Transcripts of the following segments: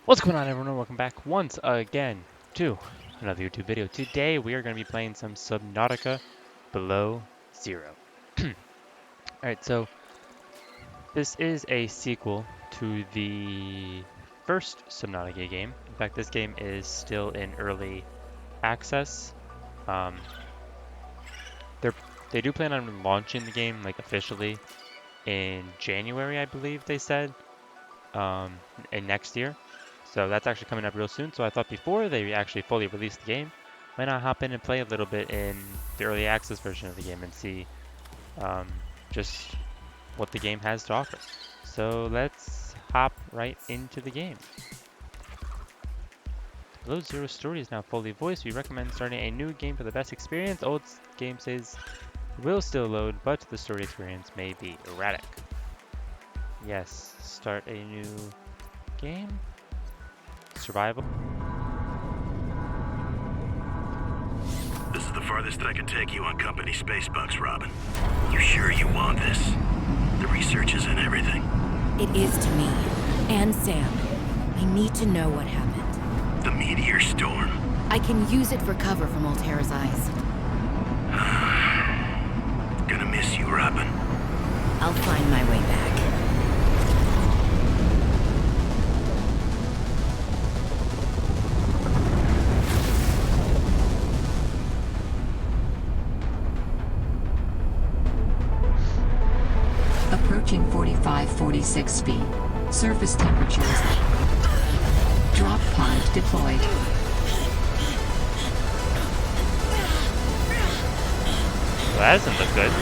What's going on, everyone? Welcome back once again to another YouTube video. Today we are going to be playing some Subnautica Below Zero. Alright, so this is a sequel to the first Subnautica game. In fact, this game is still in early access. Um, they do plan on launching the game like officially in January, I believe they said, in next year. So that's actually coming up real soon. So I thought before they actually fully release the game, why not hop in and play a little bit in the early access version of the game and see um, just what the game has to offer. So let's hop right into the game. Below Zero story is now fully voiced. We recommend starting a new game for the best experience. Old game says will still load, but the story experience may be erratic. Yes, start a new game. Survival. This is the farthest I can take you on company space bucks, Robin. You sure you want this? The research is in everything. It is to me. And Sam. I need to know what happened. The meteor storm. I can use it for cover from Altera's eyes. Gonna miss you, Robin. I'll find my way back. Approaching 45-46 speed. Surface temperatures. Drop pod deployed. Well, that doesn't look good.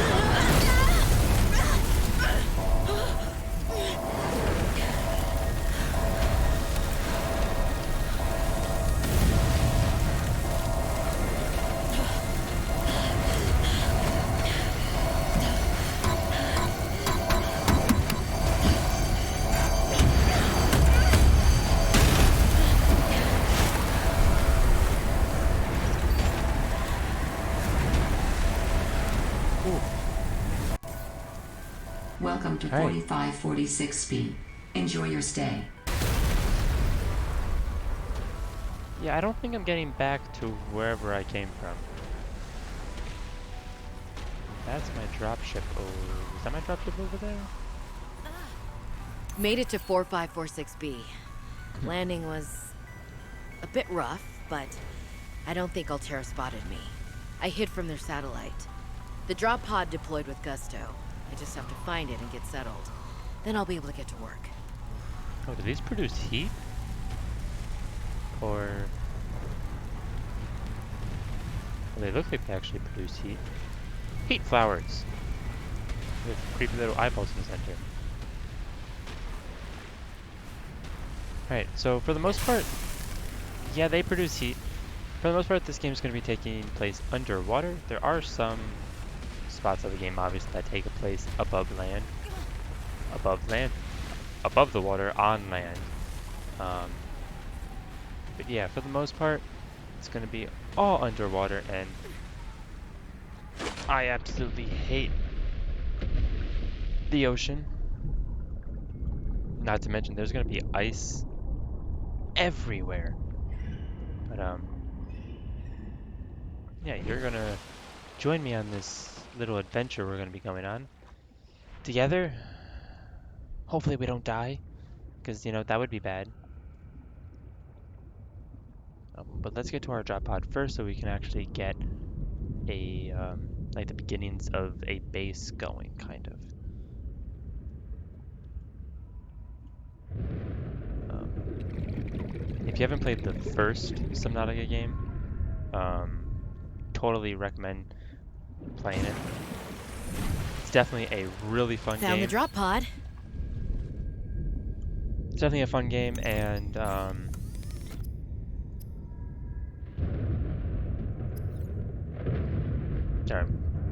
Welcome to Hey. 45-46 speed. Enjoy your stay. Yeah, I don't think I'm getting back to wherever I came from. That's my dropship. Oh, is that my dropship over there? Made it to 4546B. Landing was a bit rough, but I don't think Altera spotted me. I hid from their satellite. The drop pod deployed with gusto. I just have to find it and get settled. Then I'll be able to get to work. Oh, do these produce heat? Or... Well, they look like they actually produce heat. Heat flowers! With creepy little eyeballs in the center. Alright, so for the most part, yeah, they produce heat. For the most part, this game is going to be taking place underwater. There are some spots of the game, obviously, that take place above land. Above the water, on land. But yeah, for the most part, it's going to be all underwater, and I absolutely hate the ocean. Not to mention, there's going to be ice everywhere. But yeah, you're gonna join me on this little adventure we're gonna be going on together. Hopefully we don't die, because, you know, that would be bad. But let's get to our drop pod first so we can actually get a, like the beginnings of a base going, kind of. If you haven't played the first Subnautica game, totally recommend playing it. It's definitely a really fun game. Found the drop pod. It's definitely a fun game, and sorry,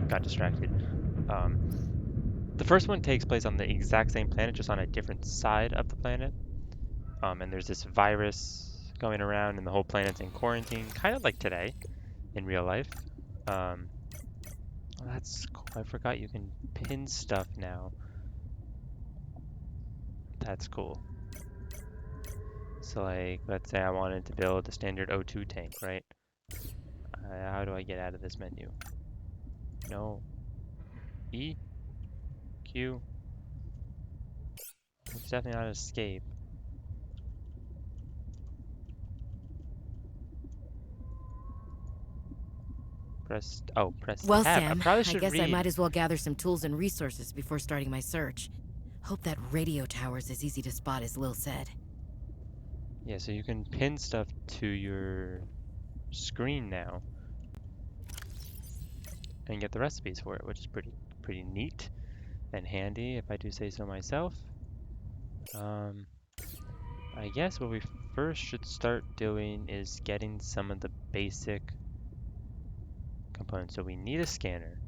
got distracted. The first one takes place on the exact same planet, just on a different side of the planet. And there's this virus going around, and the whole planet's in quarantine, kind of like today in real life. Oh, that's cool. I forgot you can pin stuff now. That's cool. So like, let's say I wanted to build a standard O2 tank, right? How do I get out of this menu? No. E? Q? It's definitely not escape. Press Well, tab. I Sam, probably I should guess I read. might as well gather some tools and resources before starting my search. Hope that radio tower's as easy to spot as Lil said. Yeah, so you can pin stuff to your screen now and get the recipes for it, which is pretty neat and handy if I do say so myself. Um, I guess what we first should start doing is getting some of the basic components. So we need a scanner.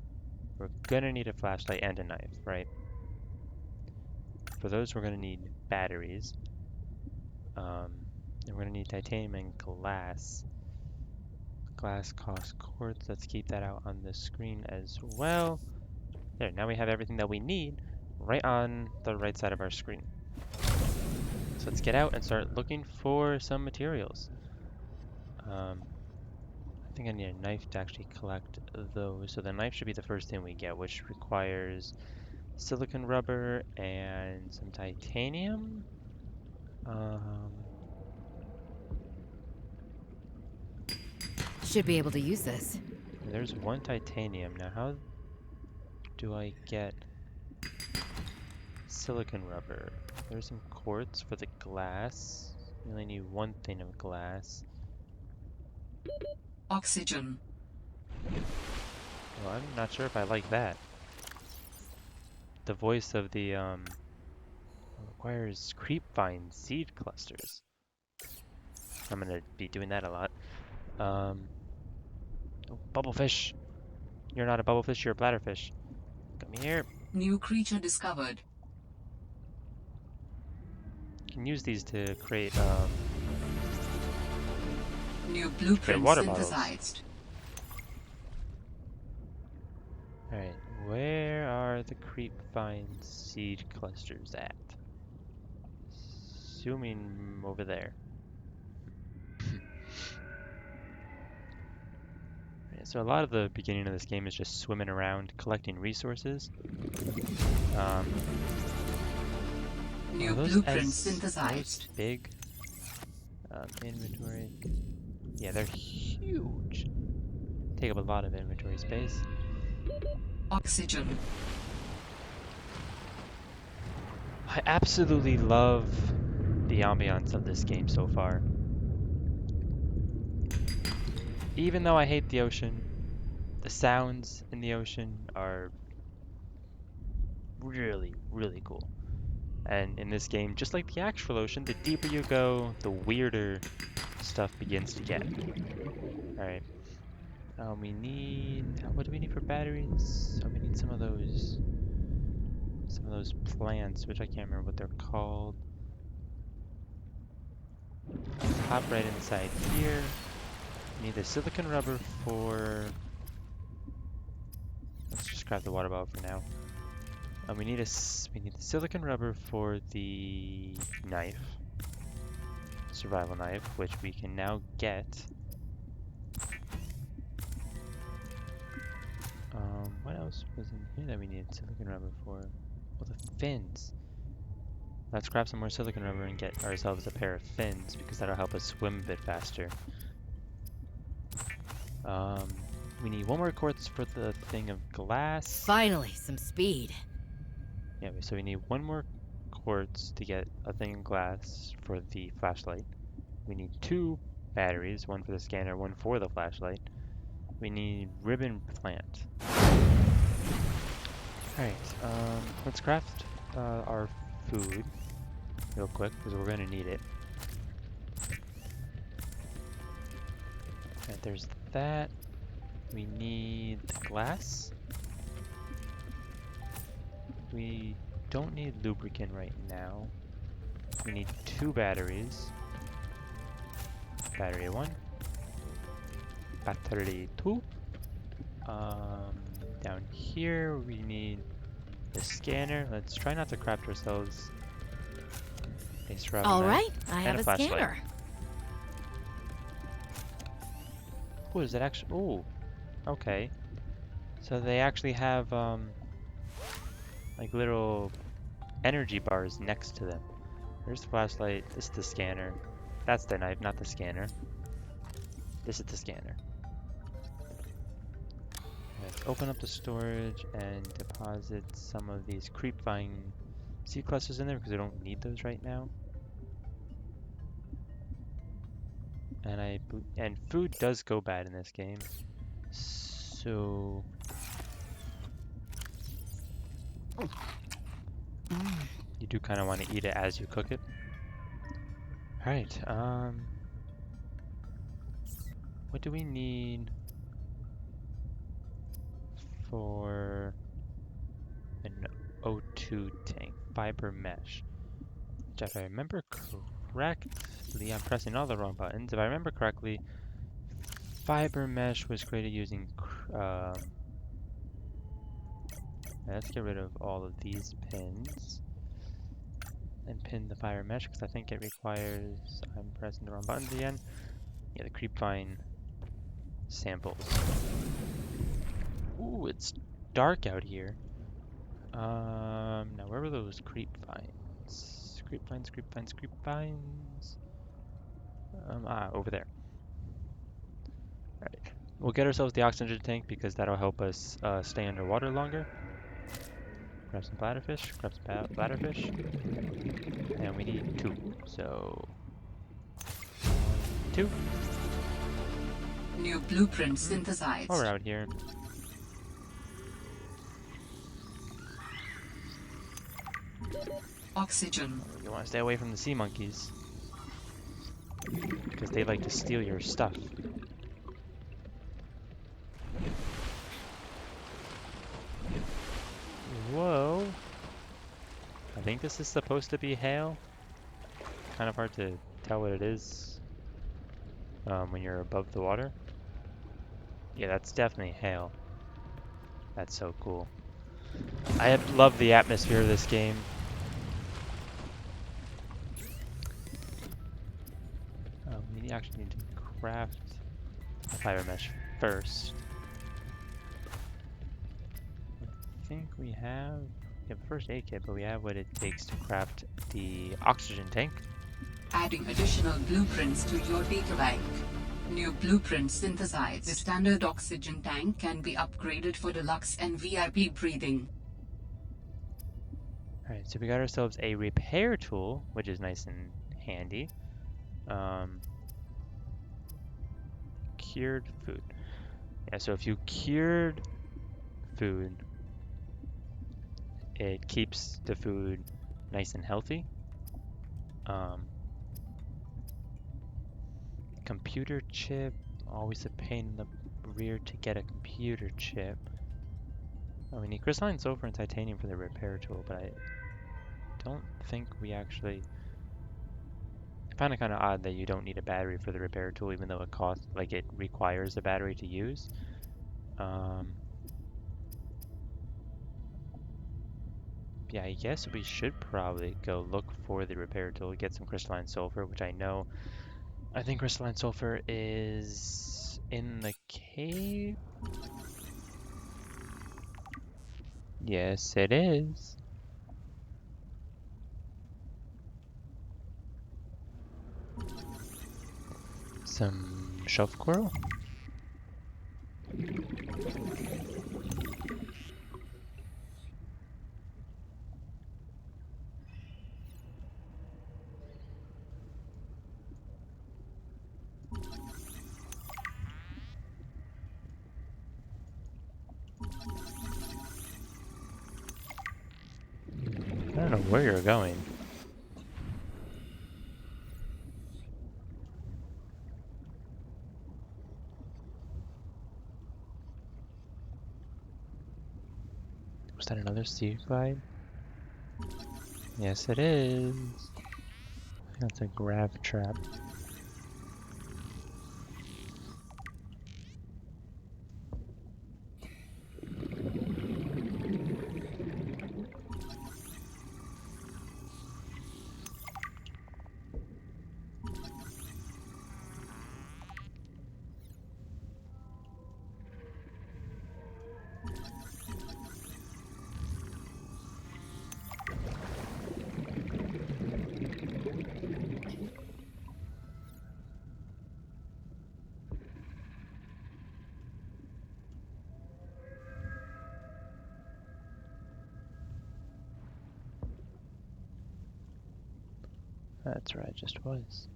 We're gonna need a flashlight and a knife, right? For those, we're gonna need batteries. And we're gonna need titanium and glass. Glass costs quartz. Let's keep that out on the screen as well. There, now we have everything that we need right on the right side of our screen. So let's get out and start looking for some materials. I think I need a knife to actually collect those. So the knife should be the first thing we get, which requires silicon rubber and some titanium. Um, Should be able to use this. there's one titanium. Now how do I get silicon rubber? There's some quartz for the glass. We only need one thing of glass. Oxygen. Well, I'm not sure if I like that. The voice of the requires creep vine seed clusters. I'm gonna be doing that a lot. Oh, bubblefish. You're not a bubblefish, you're a bladderfish. Come here. New creature discovered. You can use these to create New blueprint water bottles. synthesized. Alright, where are the creep vine seed clusters at? Assuming over there. Right, so a lot of the beginning of this game is just swimming around collecting resources. New Are those blueprint as synthesized. big? Inventory. Yeah, they're huge. Take up a lot of inventory space. Oxygen. I absolutely love the ambiance of this game so far. Even though I hate the ocean, the sounds in the ocean are really, really cool. And in this game, just like the actual ocean, the deeper you go, the weirder stuff begins to get. Alright. We need... What do we need for batteries? Oh, we need some of those plants, which I can't remember what they're called. Hop right inside here. Need the silicon rubber for... Let's just grab the water bottle for now. We need the silicon rubber for the knife. Survival knife, which we can now get. What else was in here that we needed silicon rubber for? Well, the fins. Let's grab some more silicon rubber and get ourselves a pair of fins, because that'll help us swim a bit faster. We need one more quartz for the thing of glass. Finally, some speed. Yeah, so we need one more quartz to get a thing of glass for the flashlight. We need 2 batteries, one for the scanner, one for the flashlight. We need ribbon plant. Alright, let's craft our food real quick, because we're going to need it. Alright, there's that. We need glass. We don't need lubricant right now. We need 2 batteries. Battery 1. Battery 2. Down here we need the scanner. Let's try not to craft ourselves Thanks for having All that. right, I And have a a flashlight. scanner. Ooh, is that actually? Ooh, okay. So they actually have like little energy bars next to them. There's the flashlight. This is the scanner. That's the knife, not the scanner. This is the scanner. Let's open up the storage and deposit some of these creep vine seed clusters in there because I don't need those right now. And food does go bad in this game, so you do kind of want to eat it as you cook it. All right. What do we need for an O2 tank? Fiber mesh. Which if I remember correctly, I'm pressing all the wrong buttons. If I remember correctly, fiber mesh was created using. Let's get rid of all of these pins and pin the fiber mesh because I think it requires. I'm pressing the wrong buttons again. Yeah, the creep vine samples. Ooh, it's dark out here. Now where were those creep vines? Creep vines, creep vines, creep vines. Over there. Alright. We'll get ourselves the oxygen tank because that'll help us stay underwater longer. Grab some bladderfish, grab some bladderfish. And we need 2. So 2. New blueprint While we're synthesized. out here. Oxygen. You want to stay away from the sea monkeys. Because they like to steal your stuff. Whoa. I think this is supposed to be hail. Kind of hard to tell what it is when you're above the water. Yeah, that's definitely hail. That's so cool. I love the atmosphere of this game. We actually need to craft a fiber mesh first. I think we have a first aid kit, but we have what it takes to craft the oxygen tank. Adding additional blueprints to your data bank. New blueprint synthesized. The standard oxygen tank can be upgraded for deluxe and VIP breathing. Alright, so we got ourselves a repair tool, which is nice and handy. Cured food. Yeah, so if you cured food, it keeps the food nice and healthy. Computer chip, always a pain in the rear to get a computer chip. Oh, we need crystalline sulfur and titanium for the repair tool, but I don't think we actually... I find it kind of odd that you don't need a battery for the repair tool, even though it costs, like it requires a battery to use. Yeah, I guess we should probably go look for the repair tool, get some crystalline sulfur, which I know. I think crystalline sulfur is in the cave. Yes, it is. Some shelf coral. I don't know where you're going. Was that another sea glide? Yes, it is. That's a grav trap. That's where I just was.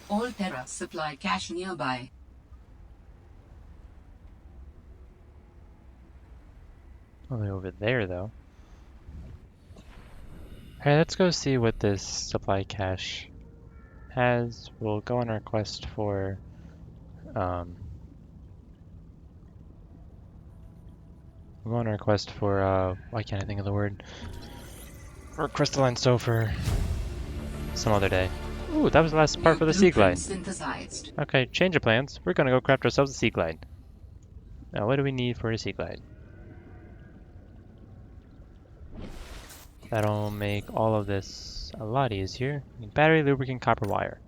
All Terra supply cache nearby. Only over there, though. Alright, let's go see what this supply cache has. We'll go on our quest for, we'll go on our quest for, why can't I think of the word? For crystalline sulfur some other day. Ooh, that was the last part New for the sea glide. blueprint synthesized. Okay, change of plans. We're gonna go craft ourselves a sea glide. Now, what do we need for a sea glide? That'll make all of this a lot easier. Battery, lubricant, copper wire.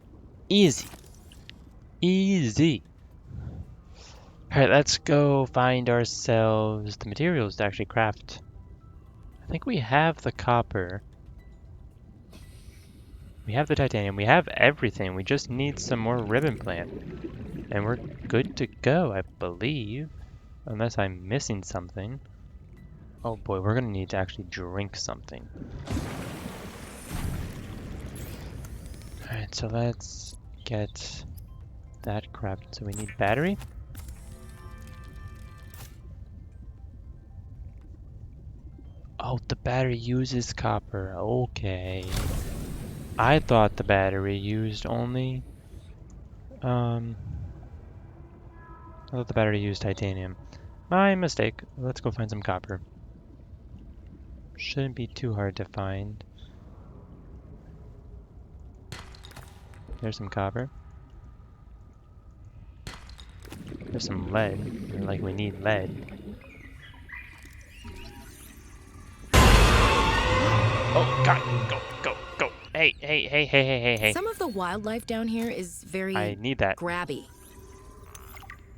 Easy. Easy. Alright, let's go find ourselves the materials to actually craft. I think we have the copper. We have the titanium. We have everything. We just need some more ribbon plant. And we're good to go, I believe. Unless I'm missing something. Oh boy, we're gonna need to actually drink something. Alright, so let's get that crafted. So we need battery. Oh, the battery uses copper. Okay. I thought the battery used only... I thought the battery used titanium. My mistake. Let's go find some copper. Shouldn't be too hard to find. There's some copper. There's some lead. Like we need lead. Oh god, go, go, go. Hey, hey, hey, hey, hey, hey, hey. Some of the wildlife down here is very I need that. grabby.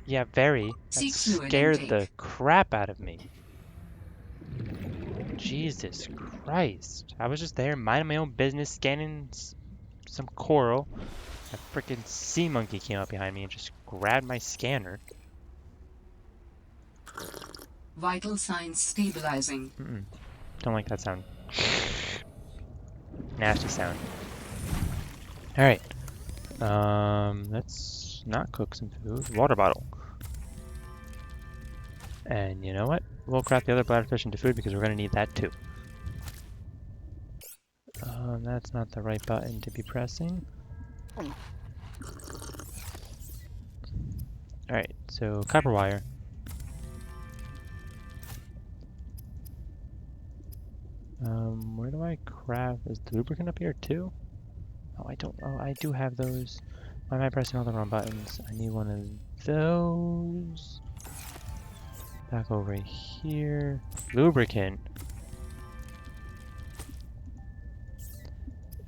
Yeah, very. That Seek fluid scared intake. the crap out of me. Jesus Christ. I was just there minding my own business, scanning some coral. A freaking sea monkey came up behind me and just grabbed my scanner. Vital signs stabilizing. Don't like that sound. Nasty sound. Alright. Let's not cook some food. Water bottle. And you know what? We'll craft the other bladderfish into food because we're going to need that too. That's not the right button to be pressing. Alright, so copper wire. Where do I craft? Is the lubricant up here too? Oh, I don't. Oh, I do have those. Why am I pressing all the wrong buttons? I need one of those. Back over here. Lubricant.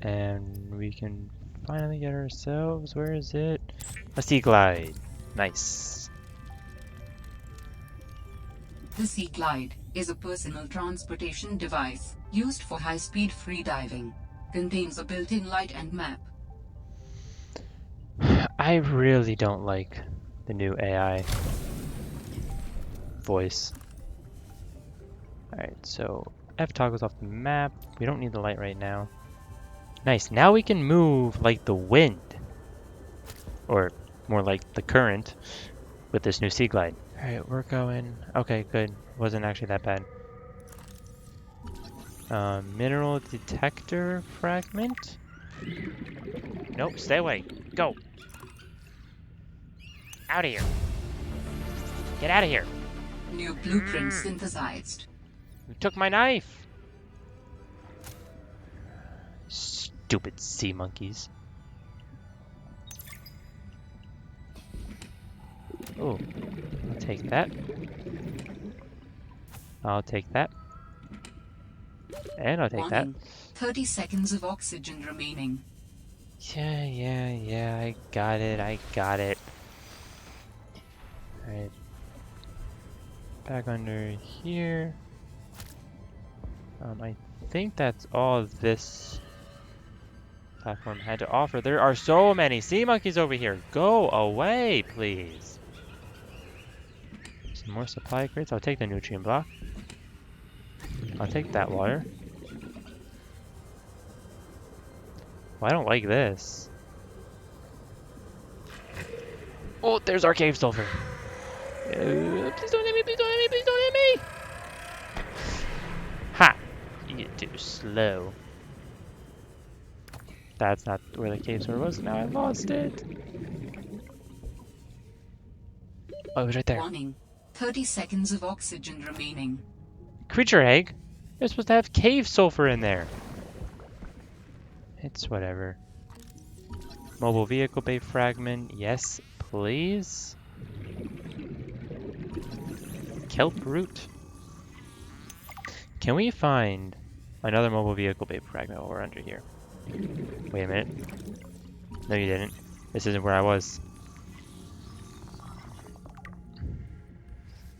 And we can finally get ourselves, where is it? A sea glide. Nice. The Sea Glide is a personal transportation device used for high-speed freediving. Contains a built-in light and map. I really don't like the new AI voice. Alright, so F toggles off the map. We don't need the light right now. Nice, now we can move like the wind. Or more like the current with this new sea glide. Alright, we're going. Okay, good. Wasn't actually that bad. Mineral detector fragment? Nope, stay away. Go. Out of here. Get out of here. New blueprint synthesized. You took my knife. Stupid sea monkeys. Oh, I'll take that. I'll take that. And I'll take that. Warning. 30 seconds of oxygen remaining. Yeah, I got it. Alright. back under here. I think that's all this platform had to offer. There are so many sea monkeys over here. Go away, please. Some more supply crates. I'll take the nutrient block. I'll take that water. Well, I don't like this. Oh, there's our cave sulfur. Please don't hit me, please don't hit me, please don't hit me! Ha! You're too slow. That's not where the cave sulfur was. Now I lost it. Oh, it was right there. Warning. 30 seconds of oxygen remaining. Creature egg? You're supposed to have cave sulfur in there. It's whatever. Mobile vehicle bay fragment. Yes, please. Kelp root. Can we find another mobile vehicle bay fragment while we're under here? Wait a minute. No, you didn't. This isn't where I was.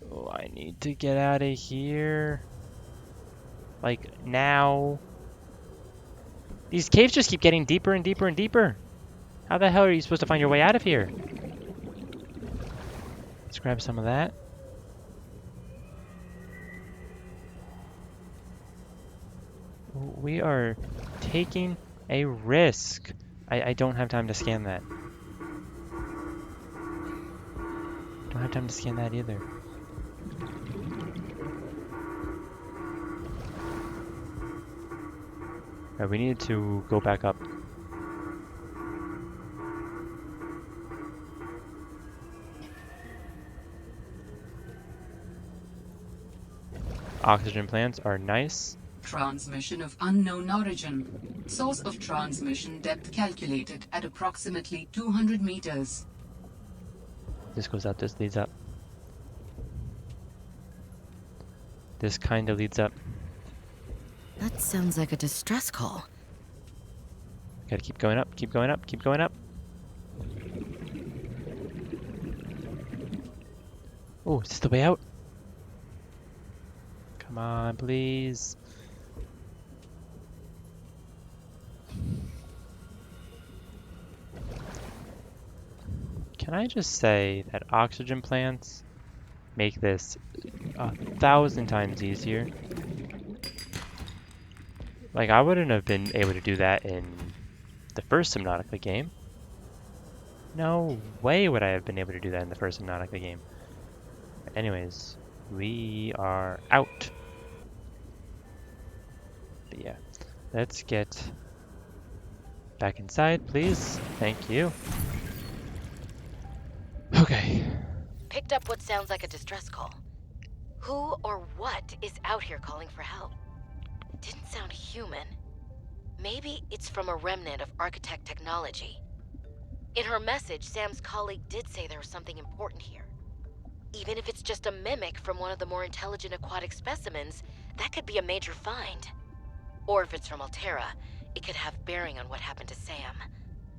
Oh, I need to get out of here. Like, now. These caves just keep getting deeper and deeper and deeper. How the hell are you supposed to find your way out of here? Let's grab some of that. We are taking a risk. I don't have time to scan that. Don't have time to scan that either. Alright, we need to go back up. Oxygen plants are nice. Transmission of unknown origin. Source of transmission depth calculated at approximately 200 meters. This goes up, this leads up. This kind of leads up. That sounds like a distress call. Gotta keep going up, keep going up, keep going up. Oh, is this the way out? Come on, please. Can I just say that oxygen plants make this 1,000 times easier? Like, I wouldn't have been able to do that in the first Subnautica game. No way would I have been able to do that in the first Subnautica game. Anyways, we are out. But yeah, let's get back inside, please. Thank you. Okay. Picked up what sounds like a distress call. Who or what is out here calling for help? Didn't sound human. Maybe it's from a remnant of architect technology. In her message, Sam's colleague did say there was something important here. Even if it's just a mimic from one of the more intelligent aquatic specimens, that could be a major find. Or if it's from Altera, it could have bearing on what happened to Sam.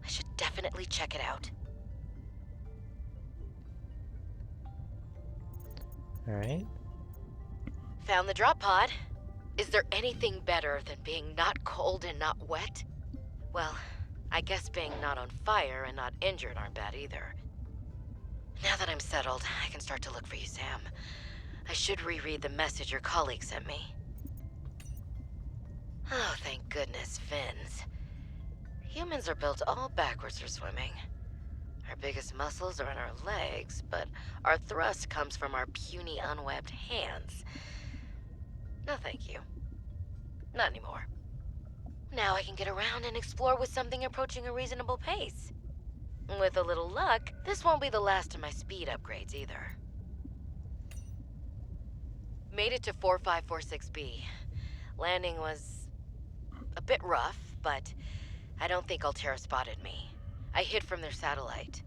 I should definitely check it out. Alright. Found the drop pod. Is there anything better than being not cold and not wet? Well, I guess being not on fire and not injured aren't bad either. Now that I'm settled, I can start to look for you, Sam. I should reread the message your colleague sent me. Oh, thank goodness, fins. Humans are built all backwards for swimming. Our biggest muscles are in our legs, but our thrust comes from our puny, unwebbed hands. No, thank you. Not anymore. Now I can get around and explore with something approaching a reasonable pace. With a little luck, this won't be the last of my speed upgrades either. Made it to 4546B. Landing was a bit rough, but I don't think Altera spotted me. I hid from their satellite.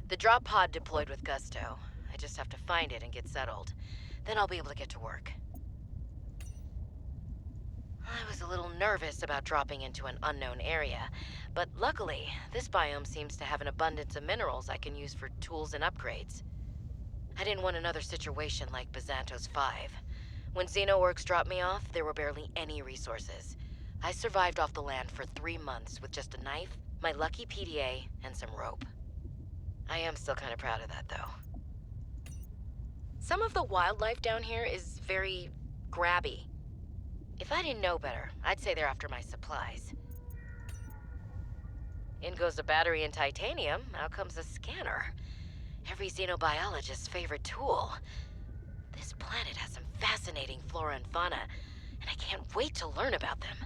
The drop pod deployed with gusto. I just have to find it and get settled. Then I'll be able to get to work. I was a little nervous about dropping into an unknown area, but luckily, this biome seems to have an abundance of minerals I can use for tools and upgrades. I didn't want another situation like Bazantos 5. When Xenoworks dropped me off, there were barely any resources. I survived off the land for 3 months with just a knife, my lucky PDA, and some rope. I am still kind of proud of that, though. Some of the wildlife down here is very grabby. If I didn't know better, I'd say they're after my supplies. In goes a battery and titanium, out comes a scanner. Every xenobiologist's favorite tool. This planet has some fascinating flora and fauna, and I can't wait to learn about them.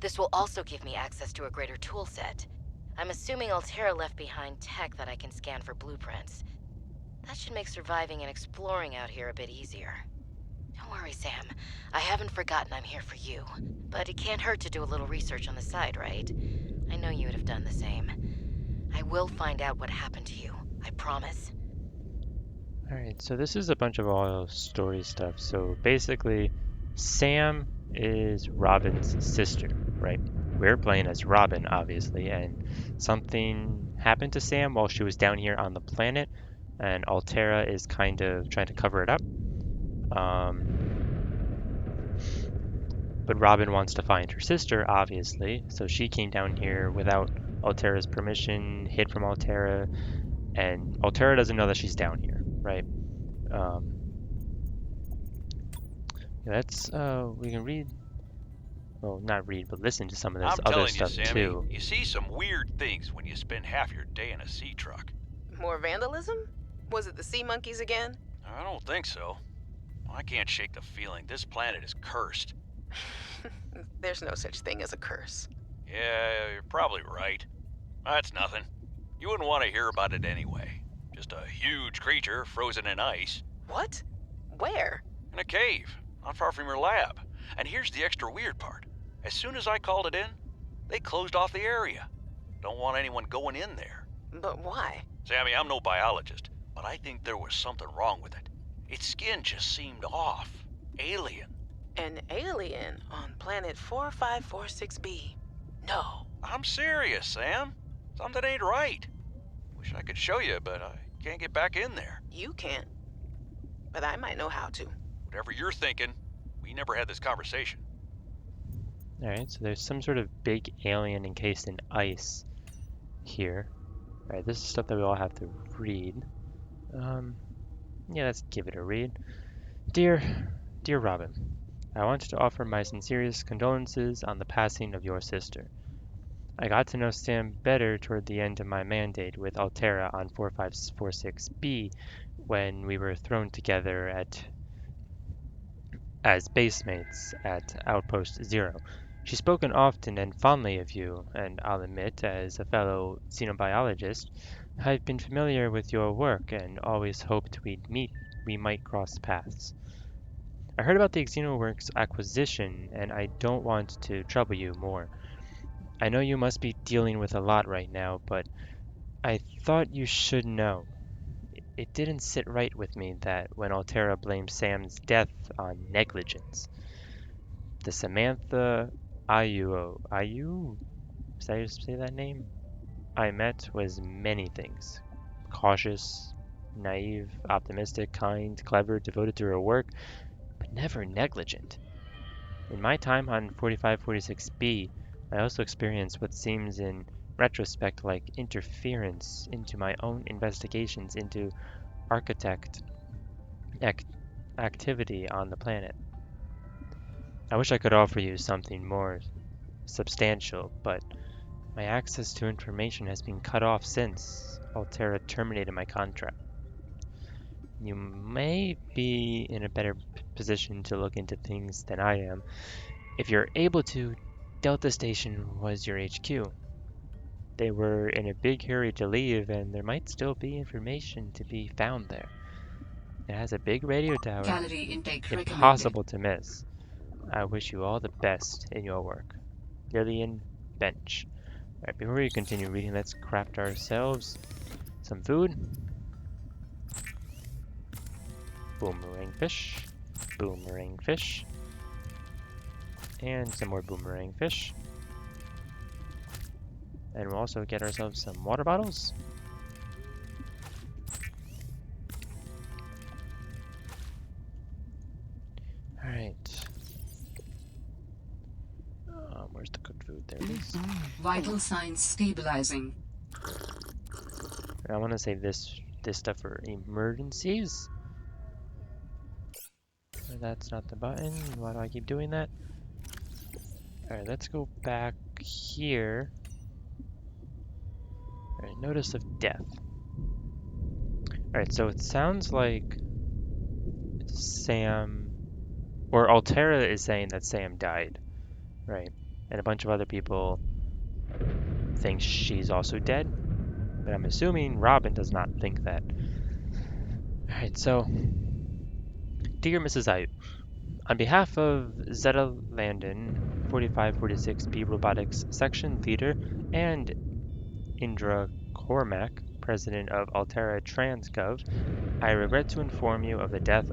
This will also give me access to a greater tool set. I'm assuming Altera left behind tech that I can scan for blueprints. That should make surviving and exploring out here a bit easier. Don't worry, Sam. I haven't forgotten I'm here for you. But it can't hurt to do a little research on the side, right? I know you would have done the same. I will find out what happened to you. I promise. Alright, so this is a bunch of all story stuff. So basically, Sam is Robin's sister, right? We're playing as Robin, obviously, and something happened to Sam while she was down here on the planet, and Altera is kind of trying to cover it up. But Robin wants to find her sister, obviously, so she came down here without Altera's permission, hid from Altera, and Altera doesn't know that she's down here, right? Let's we can read, well, not read, but listen to some of this I'm other telling you, stuff Sammy, too. you see some weird things when you spend half your day in a sea truck. More vandalism? Was it the sea monkeys again? I don't think so. I can't shake the feeling this planet is cursed. There's no such thing as a curse. Yeah, you're probably right. That's nothing. You wouldn't want to hear about it anyway. Just a huge creature frozen in ice. What? Where? In a cave, not far from your lab. And here's the extra weird part. As soon as I called it in, they closed off the area. Don't want anyone going in there. But why? Sammy, I'm no biologist, but I think there was something wrong with it. Its skin just seemed off. Alien. An alien on planet 4546b. No. I'm serious, Sam. Something ain't right. Wish I could show you, but I can't get back in there. You can't. But I might know how to. Whatever you're thinking, we never had this conversation. Alright, so there's some sort of big alien encased in ice here. Alright, this is stuff that we all have to read. Yeah, let's give it a read. Dear Robin, I wanted to offer my sincerest condolences on the passing of your sister. I got to know Sam better toward the end of my mandate with Altera on 4546B when we were thrown together as basemates at Outpost Zero. She's spoken often and fondly of you, and I'll admit, as a fellow xenobiologist, I've been familiar with your work and always hoped we might cross paths. I heard about the Xenoworks acquisition, and I don't want to trouble you more. I know you must be dealing with a lot right now, but I thought you should know. It didn't sit right with me that when Altera blamed Sam's death on negligence. The Samantha Ayu, is that how you say that name? I met was many things. Cautious, naive, optimistic, kind, clever, devoted to her work, but never negligent. In my time on 4546B, I also experienced what seems in retrospect like interference into my own investigations into architect activity on the planet. I wish I could offer you something more substantial, but my access to information has been cut off since Altera terminated my contract. You may be in a better position to look into things than I am. If you're able to, Delta Station was your HQ. They were in a big hurry to leave, and there might still be information to be found there. It has a big radio tower, Calorie intake recommended. impossible to miss. I wish you all the best in your work. Lillian Bench. Alright, before we continue reading, let's craft ourselves some food. Boomerang fish. Boomerang fish. And some more boomerang fish. And we'll also get ourselves some water bottles. Alright. Where's the cooked food? There it is. Vital signs stabilizing. I want to save this stuff for emergencies. That's not the button. Why do I keep doing that? Alright, let's go back here. Alright, notice of death. Alright, so it sounds like Sam, or Altera is saying that Sam died, right? And a bunch of other people think she's also dead, but I'm assuming Robin does not think that. Alright, so, dear Mrs. Ayu, on behalf of Zeta Landon, 4546B Robotics Section Leader, and Indra Cormac, President of Altera Transgov, I regret to inform you of the death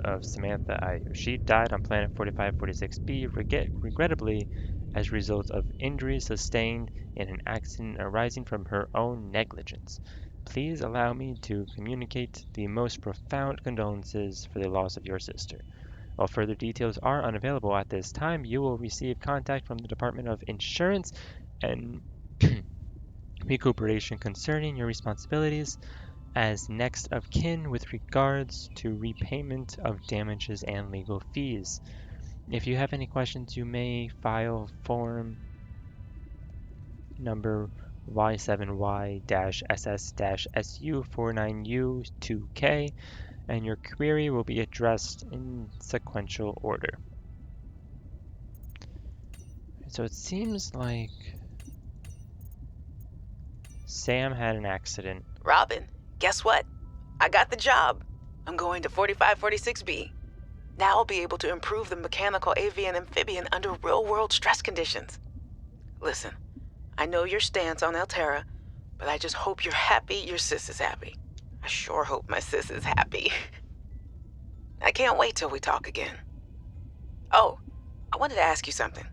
of Samantha Ayu. She died on planet 4546b, regrettably as a result of injuries sustained in an accident arising from her own negligence. Please allow me to communicate the most profound condolences for the loss of your sister. While further details are unavailable at this time, you will receive contact from the Department of Insurance and Recuperation concerning your responsibilities as next of kin with regards to repayment of damages and legal fees. If you have any questions, you may file form number Y7Y-SS-SU49U2K, and your query will be addressed in sequential order. So it seems like Sam had an accident. Robin, guess what? I got the job. I'm going to 4546B. Now I'll be able to improve the mechanical avian amphibian under real-world stress conditions. Listen, I know your stance on Altera, but I just hope you're happy your sis is happy. I sure hope my sis is happy. I can't wait till we talk again. Oh, I wanted to ask you something.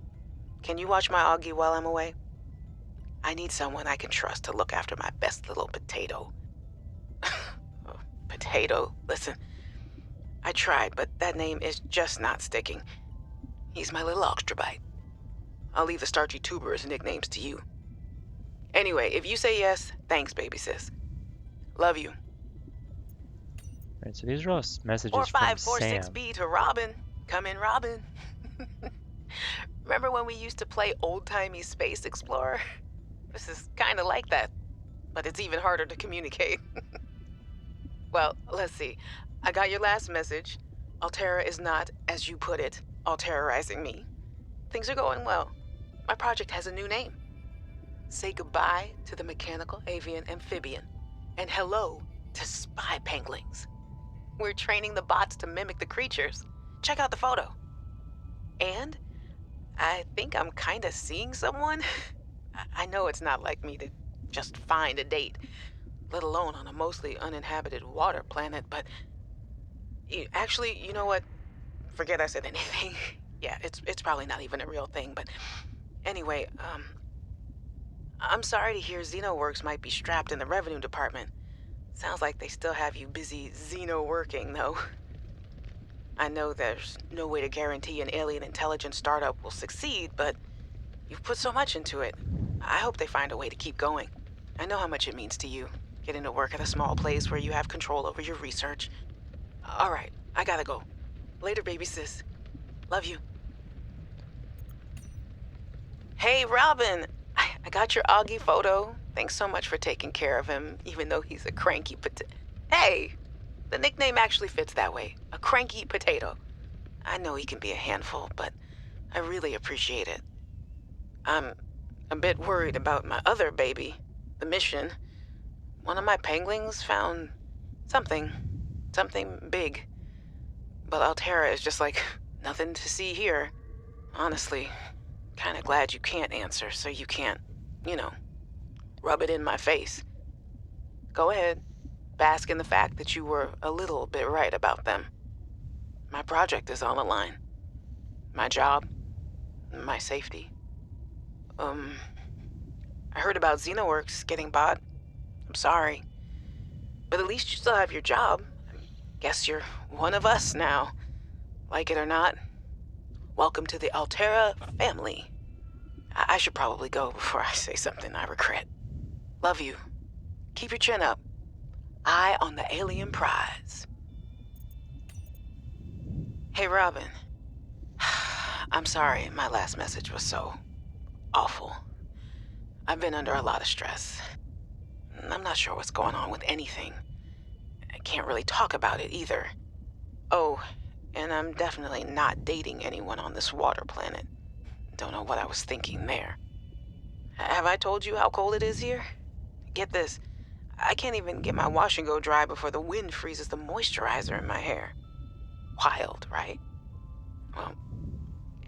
Can you watch my Augie while I'm away? I need someone I can trust to look after my best little potato. Potato, listen. I tried, but that name is just not sticking. He's my little oxtrabite. I'll leave the starchy tuberous nicknames to you. Anyway, if you say yes, thanks, baby sis. Love you. Right, so these are all messages from Sam. 4546B to Robin. Come in, Robin. Remember when we used to play old-timey Space Explorer? This is kind of like that, but it's even harder to communicate. Well, let's see. I got your last message. Altera is not, as you put it, alterrorizing me. Things are going well. My project has a new name. Say goodbye to the mechanical avian amphibian, and hello to spy penguins. We're training the bots to mimic the creatures. Check out the photo. And I think I'm kind of seeing someone. I know it's not like me to just find a date, let alone on a mostly uninhabited water planet, but actually, you know what? Forget I said anything. Yeah, it's probably not even a real thing, but anyway, I'm sorry to hear XenoWorks might be strapped in the revenue department. Sounds like they still have you busy Xeno working, though. I know there's no way to guarantee an alien intelligence startup will succeed, but you've put so much into it. I hope they find a way to keep going. I know how much it means to you, getting to work at a small place where you have control over your research. All right, I gotta go. Later, baby sis. Love you. Hey, Robin. I got your Augie photo. Thanks so much for taking care of him, even though he's a cranky Hey, the nickname actually fits that way. A cranky potato. I know he can be a handful, but I really appreciate it. I'm a bit worried about my other baby, the mission. One of my penguins found something big. But Altera is just like, nothing to see here. Honestly, kinda glad you can't answer so you can't, rub it in my face. Go ahead, bask in the fact that you were a little bit right about them. My project is on the line. My job, my safety. I heard about XenoWorks getting bought. I'm sorry. But at least you still have your job. Guess you're one of us now. Like it or not, welcome to the Altera family. I should probably go before I say something I regret. Love you. Keep your chin up. Eye on the alien prize. Hey, Robin. I'm sorry my last message was so awful. I've been under a lot of stress. I'm not sure what's going on with anything. I can't really talk about it either. Oh, and I'm definitely not dating anyone on this water planet. Don't know what I was thinking there. Have I told you how cold it is here? Get this. I can't even get my wash and go dry before the wind freezes the moisturizer in my hair. Wild, right? Well,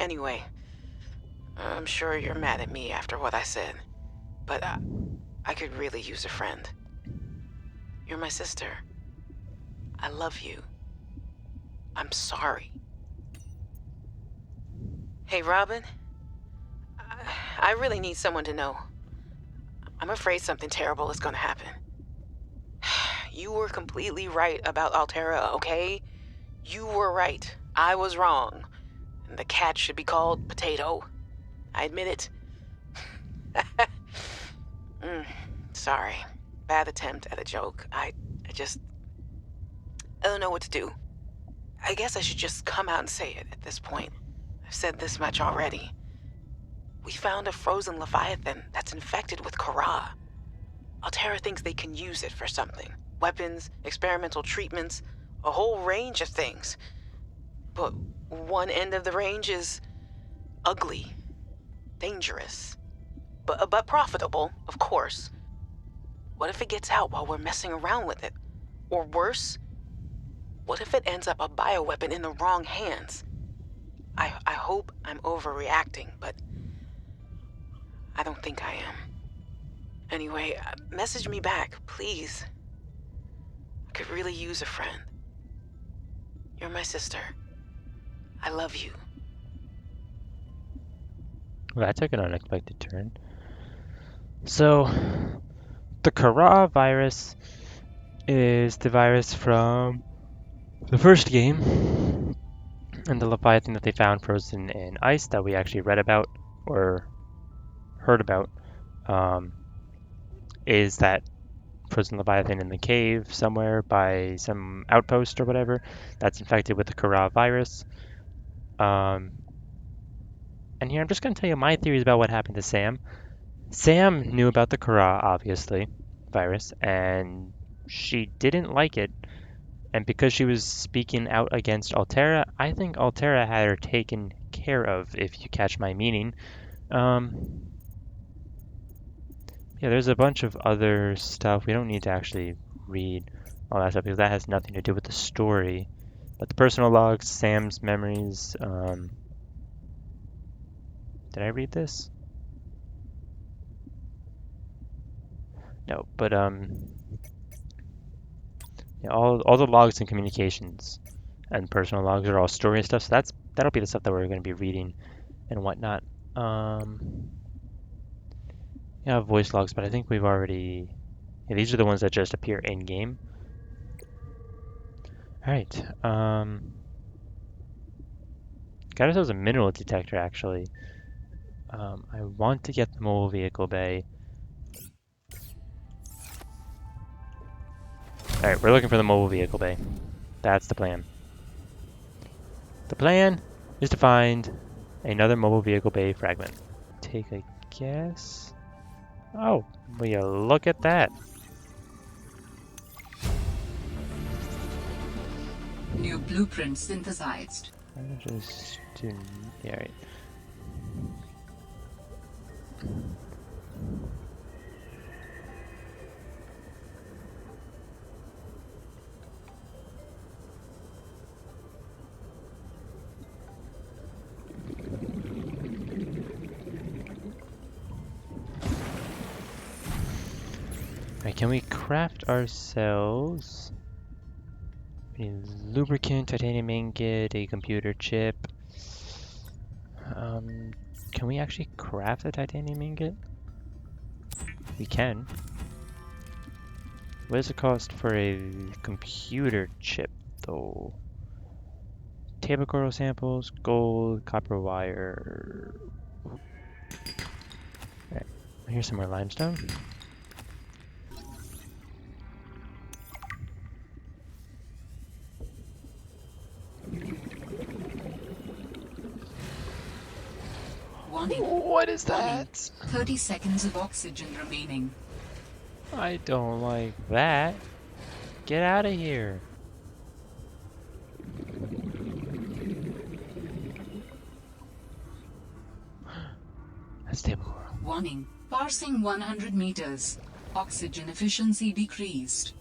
anyway, I'm sure you're mad at me after what I said, but I could really use a friend. You're my sister. I love you. I'm sorry. Hey, Robin. I really need someone to know. I'm afraid something terrible is gonna happen. You were completely right about Altera, okay? You were right. I was wrong. And the cat should be called Potato. I admit it. Sorry. Bad attempt at a joke. I don't know what to do. I guess I should just come out and say it at this point. I've said this much already. We found a frozen Leviathan that's infected with Kara. Altera thinks they can use it for something. Weapons, experimental treatments, a whole range of things. But one end of the range is ugly, dangerous, but profitable, of course. What if it gets out while we're messing around with it? Or worse, what if it ends up a bioweapon in the wrong hands? I hope I'm overreacting, but I don't think I am. Anyway, message me back, please. I could really use a friend. You're my sister. I love you. Well, that took an unexpected turn. So, the Kara virus is the virus from the first game, and the Leviathan that they found frozen in ice that we actually read about or heard about is that frozen Leviathan in the cave somewhere by some outpost or whatever that's infected with the Kara virus. And here I'm just going to tell you my theories about what happened to Sam. Sam knew about the Kara, obviously, virus, and she didn't like it. And because she was speaking out against Altera, I think Altera had her taken care of, if you catch my meaning. Yeah, there's a bunch of other stuff. We don't need to actually read all that stuff because that has nothing to do with the story. But the personal logs, Sam's memories. Did I read this? No, but yeah, all the logs and communications and personal logs are all story stuff. So that'll be the stuff that we're going to be reading and whatnot. Yeah, voice logs, but I think we've already. Yeah, these are the ones that just appear in game. All right. Got ourselves a mineral detector actually. I want to get the mobile vehicle bay. All right, we're looking for the mobile vehicle bay. That's the plan. The plan is to find another mobile vehicle bay fragment. Take a guess. Oh, will you look at that? New blueprint synthesized. I'm just do. Yeah, right. Alright, can we craft ourselves a lubricant, titanium ingot, a computer chip? Can we actually craft a titanium ingot? We can. What does it cost for a computer chip, though? table coral samples, gold, copper wire. Alright, here's some more limestone. Warning. What is Warning. that? 30 seconds of oxygen remaining. I don't like that. Get out of here. That's table coral. Warning. Passing 100 meters. Oxygen efficiency decreased.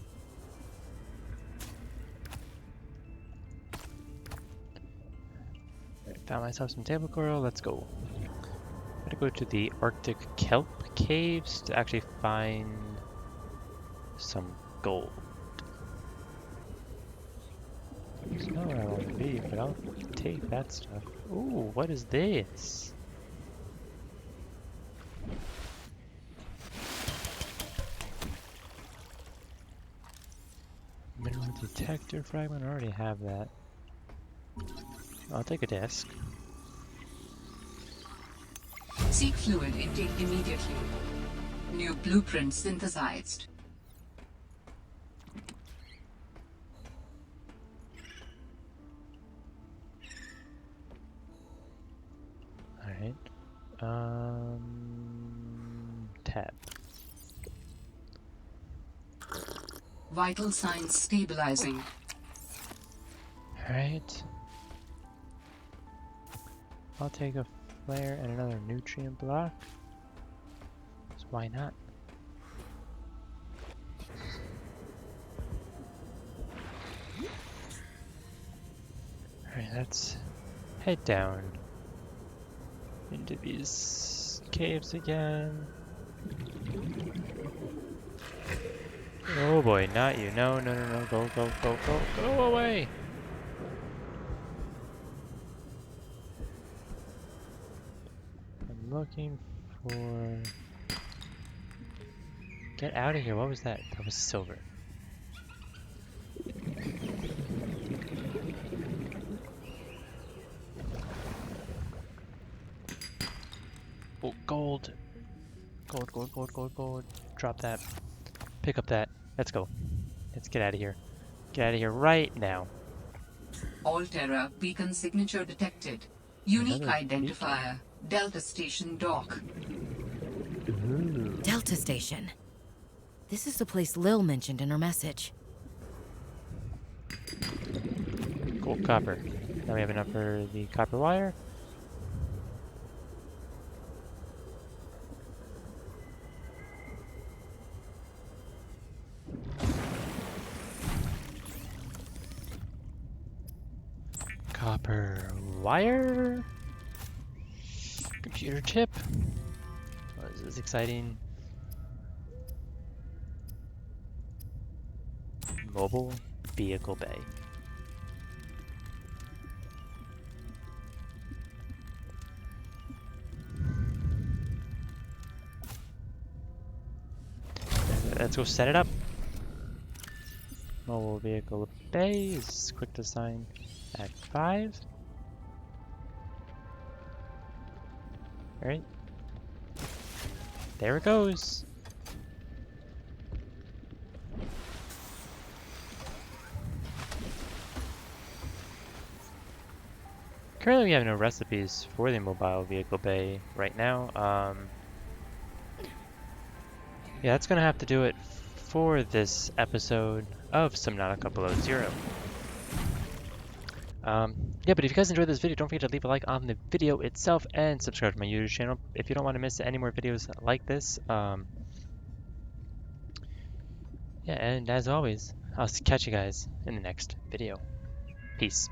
Found myself some table coral. Let's go. Gotta go to the Arctic kelp caves to actually find some gold. It's not where I want to be, but I'll take that stuff. Ooh, what is this? Mineral detector fragment. I already have that. I'll take a disc. Seek fluid intake immediately. New blueprint synthesized. Alright. Tab. Vital signs stabilizing. Alright. I'll take a flare and another nutrient block. So why not? Alright, let's head down into these caves again. Oh boy, not you. No, no, no, no. Go, go, go, go, go away! I'm looking for... Get out of here. What was that? That was silver. Oh, gold. Gold, gold, gold, gold, gold. Drop that. Pick up that. Let's go. Let's get out of here. Get out of here right now. Alterra beacon signature detected. Unique Another identifier. Delta Station dock. Ooh. Delta Station. This is the place Lil mentioned in her message. Gold copper. Now we have enough for the copper wire. Copper wire. Computer chip. Oh, this is exciting. Mobile vehicle bay. Let's go set it up. Mobile vehicle bay is quick design at 5. Alright. There it goes. Currently we have no recipes for the mobile vehicle bay right now. Yeah, that's gonna have to do it for this episode of Subnautica Below Zero. Yeah, but if you guys enjoyed this video, don't forget to leave a like on the video itself and subscribe to my YouTube channel if you don't want to miss any more videos like this. Yeah, and as always, I'll catch you guys in the next video. Peace.